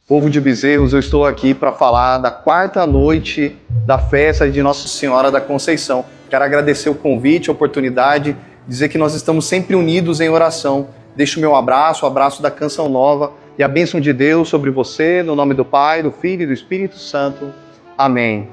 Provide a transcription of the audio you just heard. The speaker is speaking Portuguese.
Povo de Bezerros, eu estou aqui para falar da quarta noite da festa de Nossa Senhora da Conceição. Quero agradecer o convite, a oportunidade, dizer que nós estamos sempre unidos em oração. Deixo o meu abraço, o abraço da Canção Nova e a bênção de Deus sobre você, no nome do Pai, do Filho e do Espírito Santo. Amém.